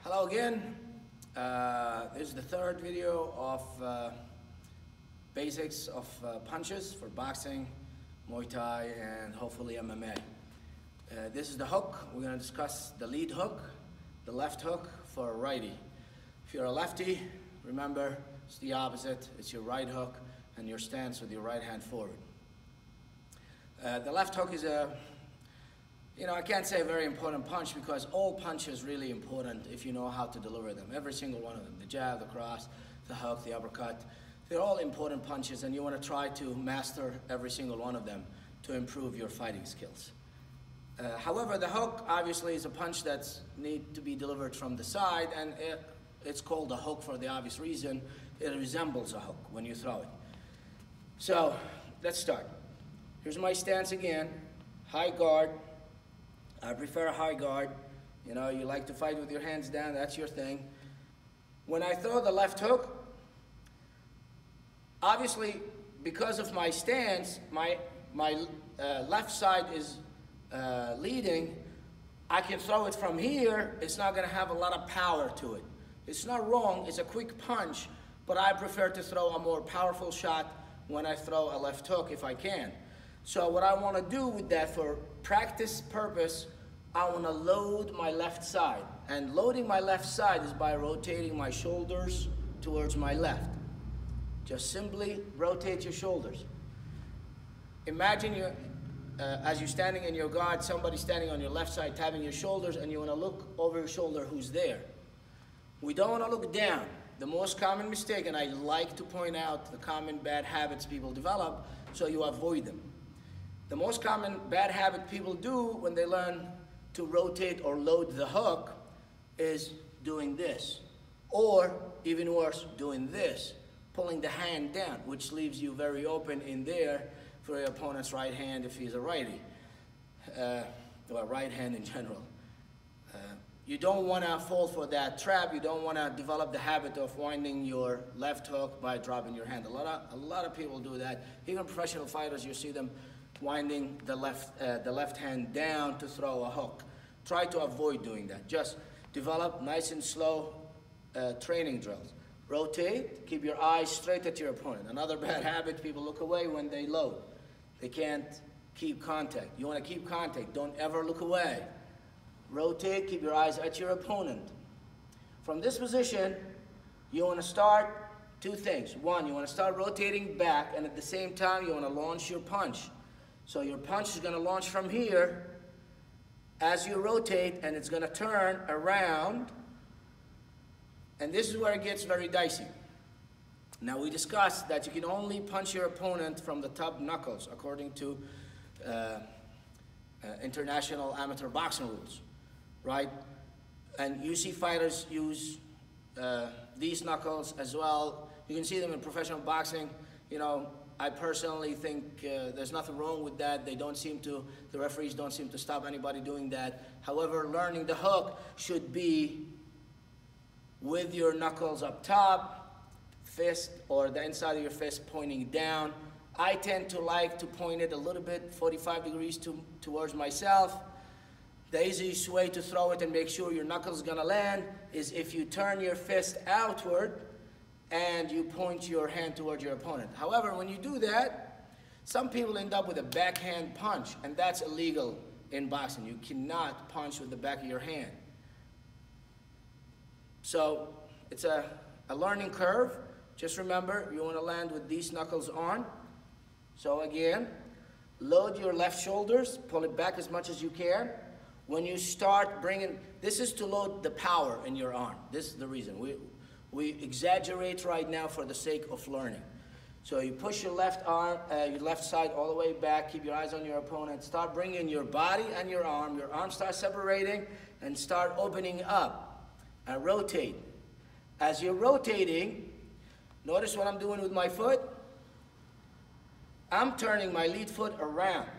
Hello again. This is the third video of basics of punches for boxing, Muay Thai, and hopefully MMA. This is the hook. We're going to discuss the lead hook, the left hook for a righty. If you're a lefty, remember it's the opposite. It's your right hook and your stance with your right hand forward. The left hook is I can't say a very important punch because all punches are really important if you know how to deliver them. Every single one of them. The jab, the cross, the hook, the uppercut. They're all important punches and you want to try to master every single one of them to improve your fighting skills. However, the hook obviously is a punch that needs to be delivered from the side, and it's called a hook for the obvious reason. It resembles a hook when you throw it. So let's start. Here's my stance again. High guard. I prefer a high guard. You know, you like to fight with your hands down, that's your thing. When I throw the left hook, obviously because of my stance, my left side is leading. I can throw it from here. It's not going to have a lot of power to it. It's not wrong, it's a quick punch, but I prefer to throw a more powerful shot when I throw a left hook if I can. So what I want to do with that for practice purpose, I want to load my left side. And loading my left side is by rotating my shoulders towards my left. Just simply rotate your shoulders. Imagine as you're standing in your guard, somebody standing on your left side tapping your shoulders, and you want to look over your shoulder who's there. We don't want to look down. The most common mistake, and I like to point out the common bad habits people develop so you avoid them. The most common bad habit people do when they learn to rotate or load the hook is doing this. Or, even worse, doing this, pulling the hand down, which leaves you very open in there for your opponent's right hand if he's a righty, or right hand in general. You don't want to fall for that trap. You don't want to develop the habit of winding your left hook by dropping your hand. A lot of people do that. Even professional fighters, you see them winding the left hand down to throw a hook. Try to avoid doing that. Just develop nice and slow training drills. Rotate, keep your eyes straight at your opponent. Another bad habit, people look away when they load. They can't keep contact. You want to keep contact, don't ever look away. Rotate, keep your eyes at your opponent. From this position, you want to start two things. One, you want to start rotating back, and at the same time, you want to launch your punch. So your punch is going to launch from here as you rotate, and it's going to turn around. And this is where it gets very dicey. Now, we discussed that you can only punch your opponent from the top knuckles, according to international amateur boxing rules, right? And you see fighters use these knuckles as well. You can see them in professional boxing. You know, I personally think there's nothing wrong with that. The referees don't seem to stop anybody doing that. However, learning the hook should be with your knuckles up top, fist or the inside of your fist pointing down. I tend to like to point it a little bit 45 degrees towards myself. The easiest way to throw it and make sure your knuckles gonna land is if you turn your fist outward and you point your hand towards your opponent. However, when you do that, some people end up with a backhand punch, and that's illegal in boxing. You cannot punch with the back of your hand. So it's a learning curve. Just remember, you want to land with these knuckles on. So again, load your left shoulders, pull it back as much as you can. When you start bringing, this is to load the power in your arm. This is the reason. We exaggerate right now for the sake of learning. So you push your left arm, your left side all the way back, keep your eyes on your opponent, start bringing your body and your arm starts separating and start opening up and rotate. As you're rotating, notice what I'm doing with my foot. I'm turning my lead foot around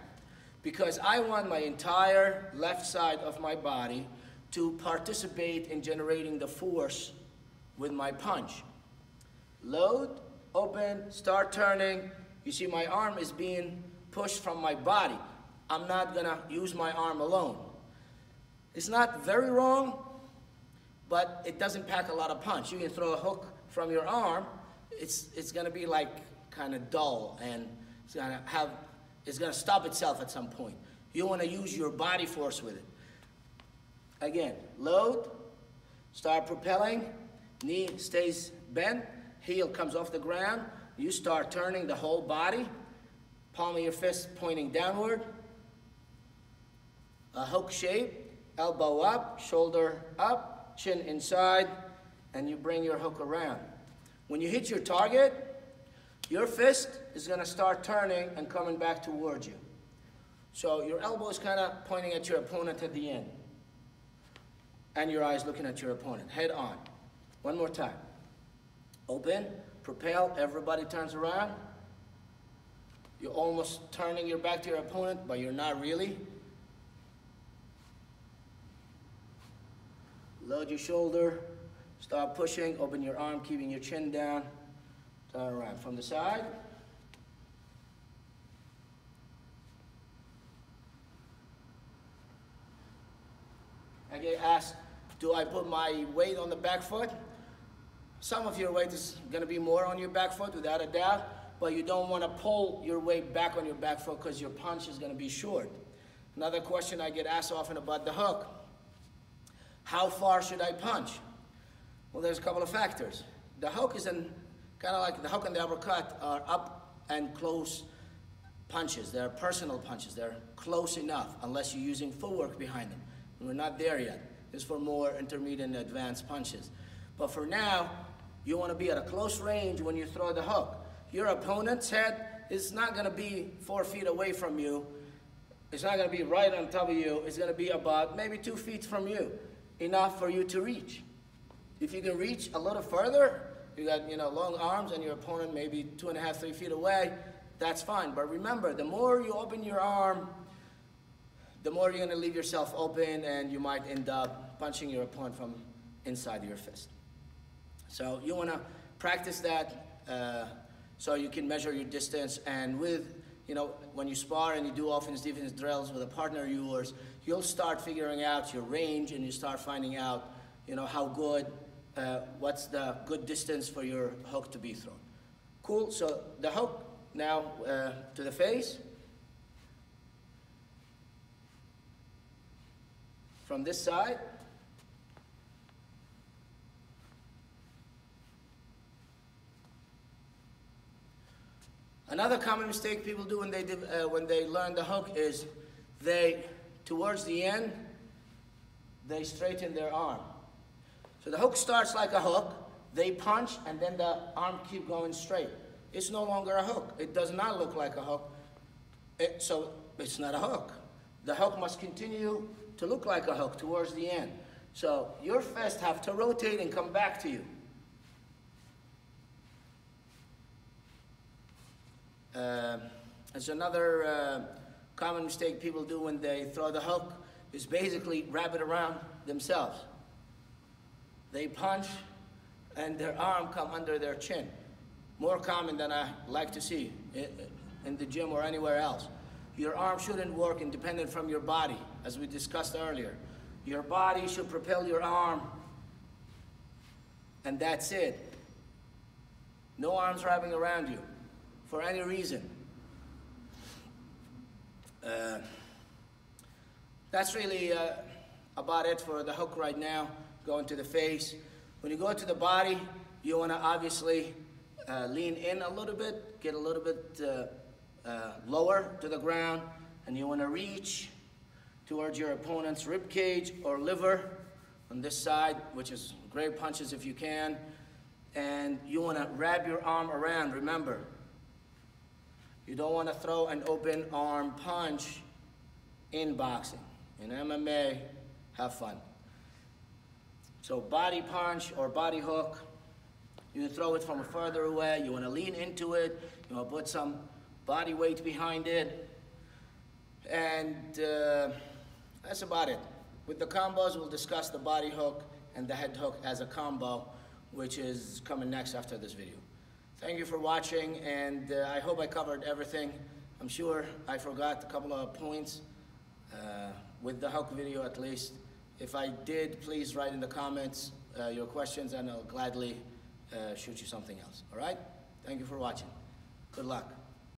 because I want my entire left side of my body to participate in generating the force with my punch. Load, open, start turning. You see my arm is being pushed from my body. I'm not gonna use my arm alone. It's not very wrong, but it doesn't pack a lot of punch. You can throw a hook from your arm, it's gonna be like kind of dull, and it's gonna stop itself at some point. You wanna use your body force with it. Again, load, start propelling, knee stays bent, heel comes off the ground, you start turning the whole body, palm of your fist pointing downward, a hook shape, elbow up, shoulder up, chin inside, and you bring your hook around. When you hit your target, your fist is gonna start turning and coming back towards you. So your elbow is kind of pointing at your opponent at the end, and your eyes looking at your opponent, head on. One more time. Open, propel, everybody turns around. You're almost turning your back to your opponent, but you're not really. Load your shoulder, start pushing, open your arm, keeping your chin down. Turn around from the side. I get asked, do I put my weight on the back foot? Some of your weight is going to be more on your back foot, without a doubt, but you don't want to pull your weight back on your back foot because your punch is going to be short. Another question I get asked often about the hook. How far should I punch? Well, there's a couple of factors. The hook is kind of like the hook and the uppercut are up and close punches. They're personal punches. They're close enough, unless you're using footwork behind them. We're not there yet. This is for more intermediate and advanced punches. But for now, you want to be at a close range when you throw the hook. Your opponent's head is not going to be 4 feet away from you. It's not going to be right on top of you. It's going to be about maybe 2 feet from you, enough for you to reach. If you can reach a little further, you got long arms and your opponent maybe 2.5, 3 feet away, that's fine. But remember, the more you open your arm, the more you're going to leave yourself open, and you might end up punching your opponent from inside your fist. So you want to practice that so you can measure your distance. And with, when you spar and you do offense defense drills with a partner of yours, you'll start figuring out your range, and you start finding out, how good, what's the good distance for your hook to be thrown. Cool. So the hook now to the face. From this side. Another common mistake people do when they learn the hook is towards the end, they straighten their arm. So the hook starts like a hook, they punch, and then the arm keep going straight. It's no longer a hook. It does not look like a hook. So it's not a hook. The hook must continue to look like a hook towards the end. So your fists have to rotate and come back to you. There's another common mistake people do when they throw the hook is basically wrap it around themselves. They punch and their arm come under their chin. More common than I like to see in the gym or anywhere else. Your arm shouldn't work independent from your body, as we discussed earlier. Your body should propel your arm, and that's it. No arms wrapping around you for any reason. That's really about it for the hook right now, going to the face. When you go to the body, you want to obviously lean in a little bit, get a little bit lower to the ground, and you want to reach towards your opponent's rib cage or liver on this side, which is great punches if you can, and you want to wrap your arm around. Remember, you don't want to throw an open arm punch in boxing. In MMA, have fun. So body punch or body hook, you can throw it from further away. You want to lean into it. You want to put some body weight behind it. And that's about it. With the combos, we'll discuss the body hook and the head hook as a combo, which is coming next after this video. Thank you for watching, and I hope I covered everything. I'm sure I forgot a couple of points with the hook video at least. If I did, please write in the comments your questions, and I'll gladly shoot you something else. All right? Thank you for watching. Good luck.